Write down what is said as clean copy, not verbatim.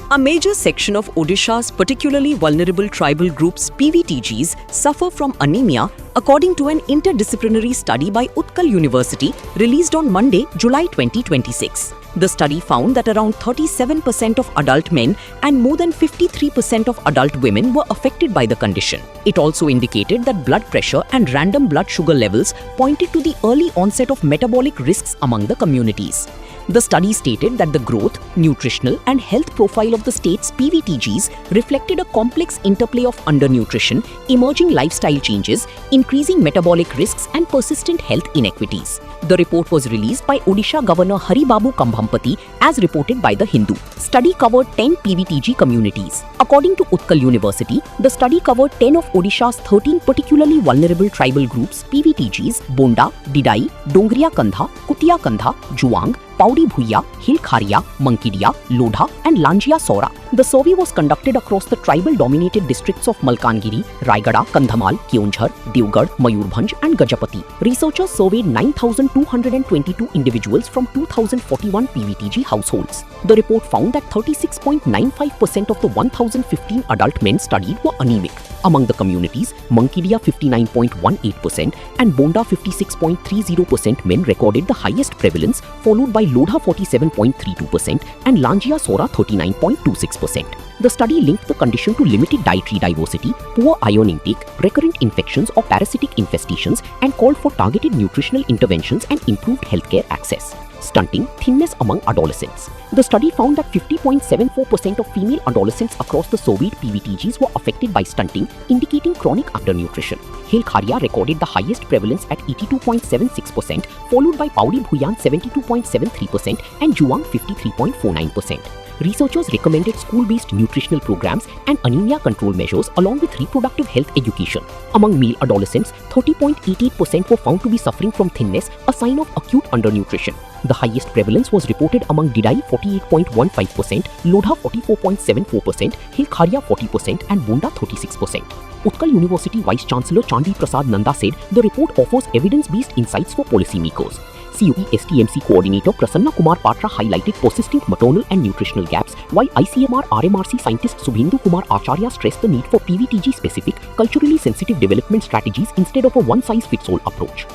A major section of Odisha's particularly vulnerable tribal groups PVTGs suffer from anemia according to an interdisciplinary study by Utkal University released on Monday, July 2026. The study found that around 37% of adult men and more than 53% of adult women were affected by the condition. It also indicated that blood pressure and random blood sugar levels pointed to the early onset of metabolic risks among the communities. The study stated that the growth, nutritional and health profile of the state's PVTGs reflected a complex interplay of undernutrition, emerging lifestyle changes, increasing metabolic risks and persistent health inequities. The report was released by Odisha Governor Haribabu Kambhampati as reported by The Hindu. Study covered 10 PVTG communities. According to Utkal University, the study covered 10 of Odisha's 13 particularly vulnerable tribal groups PVTGs: Bonda, Didai, Dongriya Kandha, Kutia Kandha, Juang, Pauri Bhuiya, Hilkharia, Mankidia, Lodha and Lanjia Sora. The survey was conducted across the tribal-dominated districts of Malkangiri, Raigada, Kandhamal, Keonjhar, Devgarh, Mayurbhanj and Gajapati. Researchers surveyed 9,222 individuals from 2,041 PVTG households. The report found that 36.95% of the 1,015 adult men studied were anemic. Among the communities, Mankidia 59.18% and Bonda 56.30% men recorded the highest prevalence, followed by Lodha 47.32% and Lanjia Sora 39.26%. The study linked the condition to limited dietary diversity, poor iron intake, recurrent infections or parasitic infestations and called for targeted nutritional interventions and improved healthcare access. Stunting, thinness among adolescents. The study found that 50.74% of female adolescents across the surveyed PVTGs were affected by stunting, indicating chronic undernutrition. Hilkharia recorded the highest prevalence at 82.76%, followed by Pauri Bhuiyan 72.73% and Juang 53.49%. Researchers recommended school-based nutritional programs and anemia control measures along with reproductive health education. Among male adolescents, 30.88% were found to be suffering from thinness, a sign of acute undernutrition. The highest prevalence was reported among Didai 48.15%, Lodha 44.74%, Hilkharia 40% and Bonda 36%. Utkal University Vice-Chancellor Chandi Prasad Nanda said the report offers evidence-based insights for policymakers. CUE STMC Coordinator Prasanna Kumar Patra highlighted persistent maternal and nutritional gaps, while ICMR RMRC scientist Subhendu Kumar Acharya stressed the need for PVTG-specific, culturally sensitive development strategies instead of a one-size-fits-all approach.